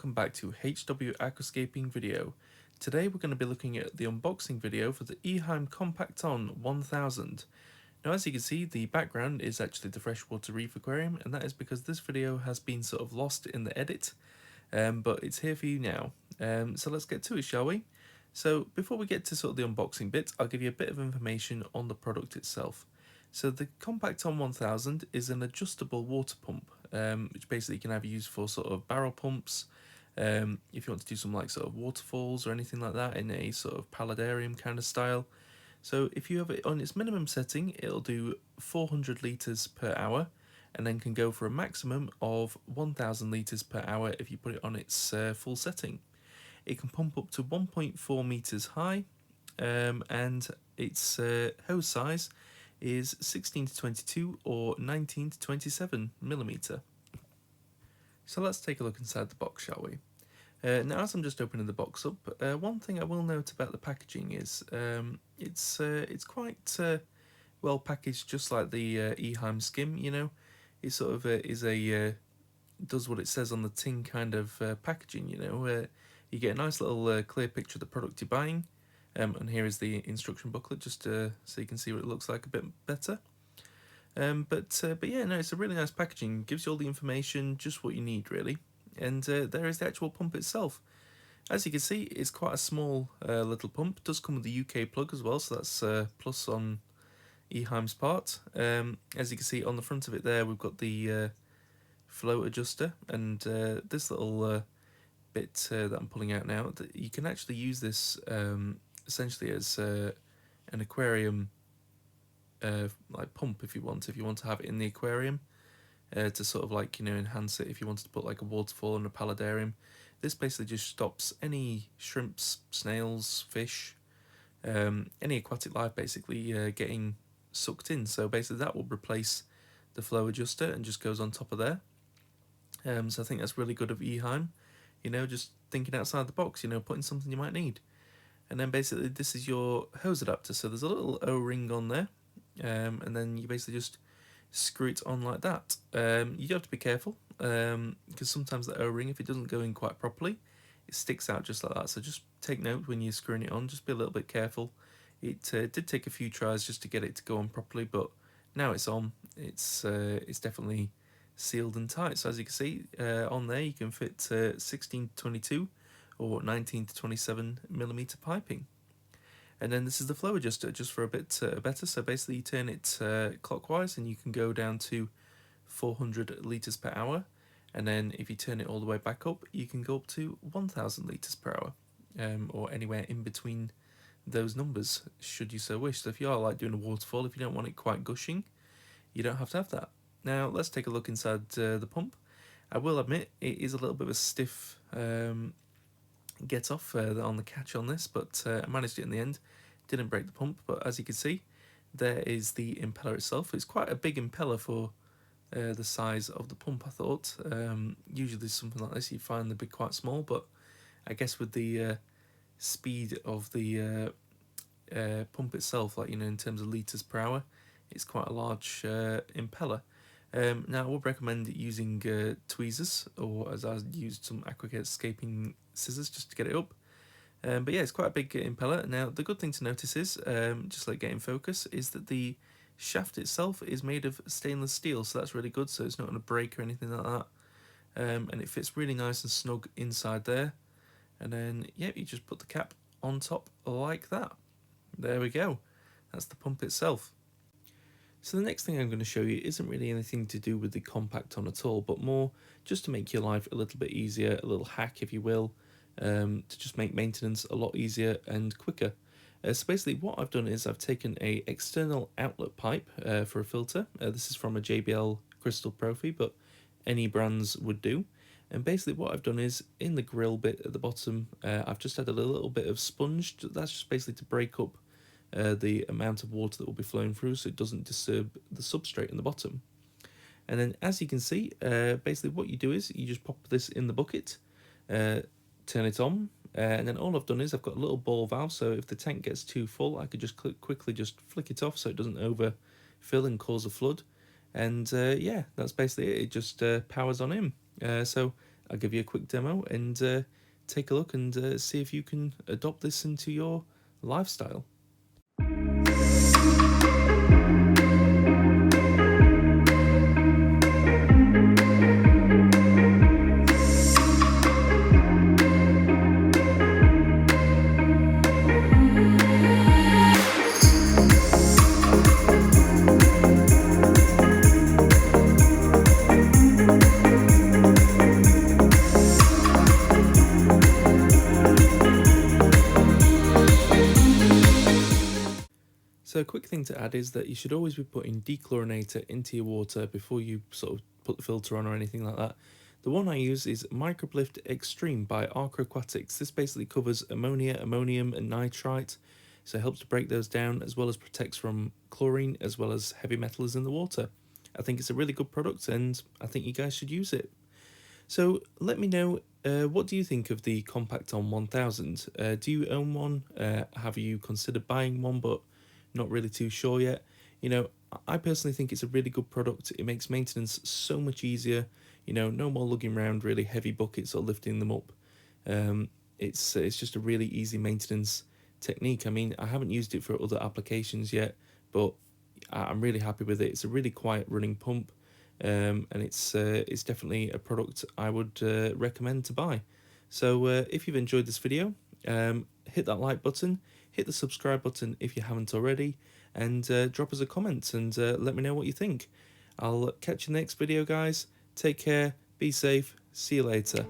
welcome back to HW-Aquascaping video. Today we're going to be looking at the unboxing video for the Eheim CompactON 1000. Now as you can see, the background is actually the freshwater reef aquarium, and that is because this video has been sort of lost in the edit, but it's here for you now. So let's get to it, shall we? So before we get to sort of the unboxing bit, I'll give you a bit of information on the product itself. So the CompactON 1000 is an adjustable water pump, which basically you can have used for sort of barrel pumps, if you want to do some like sort of waterfalls or anything like that in a sort of paludarium kind of style. So if you have it on its minimum setting, it'll do 400 litres per hour, and then can go for a maximum of 1000 litres per hour if you put it on its full setting. It can pump up to 1.4 metres high, and its hose size is 16 to 22 or 19 to 27 millimeter. So let's take a look inside the box, shall we? Now as I'm just opening the box up, one thing I will note about the packaging is it's quite well packaged, just like the Eheim Skim, you know. It sort of is a does what it says on the tin kind of packaging, you know. You get a nice little clear picture of the product you're buying. And here is the instruction booklet, just so you can see what it looks like a bit better. But yeah, no, it's a really nice packaging. Gives you all the information, just what you need really. And there is the actual pump itself. As you can see, it's quite a small little pump. It does come with the UK plug as well, so that's plus on Eheim's part. As you can see on the front of it there, we've got the flow adjuster, and this little bit that I'm pulling out now, you can actually use this essentially as an aquarium like pump if you want to have it in the aquarium to sort of like, you know, enhance it if you wanted to put like a waterfall in a paludarium. This basically just stops any shrimps, snails, fish, any aquatic life basically getting sucked in. So basically that will replace the flow adjuster and just goes on top of there. So I think that's really good of Eheim, you know, just thinking outside the box, you know, putting something you might need. And then basically this is your hose adapter, so there's a little O-ring on there, and then you basically just screw it on like that. You do have to be careful, because sometimes the O-ring, if it doesn't go in quite properly, it sticks out just like that. So just take note when you're screwing it on, just be a little bit careful. It did take a few tries just to get it to go on properly, but now it's on. It's definitely sealed and tight. So as you can see on there, you can fit 16 to 22 or 19 to 27 millimeter piping. And then this is the flow adjuster, just for a bit better. So basically you turn it clockwise and you can go down to 400 litres per hour. And then if you turn it all the way back up, you can go up to 1000 litres per hour, or anywhere in between those numbers, should you so wish. So if you are like doing a waterfall, if you don't want it quite gushing, you don't have to have that. Now let's take a look inside the pump. I will admit it is a little bit of a stiff get off on the catch on this, but I managed it in the end. Didn't break the pump, but as you can see, there is the impeller itself. It's quite a big impeller for the size of the pump, I thought. Usually something like this you find they'd be quite small, but I guess with the speed of the pump itself, like, you know, in terms of litres per hour, it's quite a large impeller. Now I would recommend using tweezers, or as I used some aquascaping scissors just to get it up. But yeah, it's quite a big impeller. Now the good thing to notice is, just like getting focus, is that the shaft itself is made of stainless steel, so that's really good, so it's not going to break or anything like that. And it fits really nice and snug inside there. And then yeah, you just put the cap on top like that. There we go. That's the pump itself. So the next thing I'm going to show you isn't really anything to do with the CompactON at all, but more just to make your life a little bit easier, a little hack if you will, to just make maintenance a lot easier and quicker. So basically what I've done is I've taken a external outlet pipe for a filter. This is from a JBL Crystal Profi, but any brands would do. And basically what I've done is, in the grill bit at the bottom, I've just added a little bit of sponge. That's just basically to break up the amount of water that will be flowing through, so it doesn't disturb the substrate in the bottom. And then as you can see, basically what you do is you just pop this in the bucket, turn it on, and then all I've done is I've got a little ball valve, so if the tank gets too full I could just quickly just flick it off so it doesn't overfill and cause a flood. And yeah, that's basically it. It just powers on in. So I'll give you a quick demo and take a look and see if you can adopt this into your lifestyle. So a quick thing to add is that you should always be putting dechlorinator into your water before you sort of put the filter on or anything like that. The one I use is Microblift Extreme by Aquatics. This basically covers ammonia, ammonium and nitrite, so it helps to break those down as well as protects from chlorine as well as heavy metals in the water. I think it's a really good product and I think you guys should use it. So let me know, what do you think of the CompactON 1000? Do you own one? Have you considered buying one but not really too sure yet? You know, I personally think it's a really good product. It makes maintenance so much easier. You know, no more lugging around really heavy buckets or lifting them up. It's just a really easy maintenance technique. I mean, I haven't used it for other applications yet, but I'm really happy with it. It's a really quiet running pump, and it's definitely a product I would recommend to buy. So if you've enjoyed this video, hit that like button, hit the subscribe button if you haven't already, and drop us a comment and let me know what you think. I'll catch you in the next video, guys. Take care, be safe, see you later.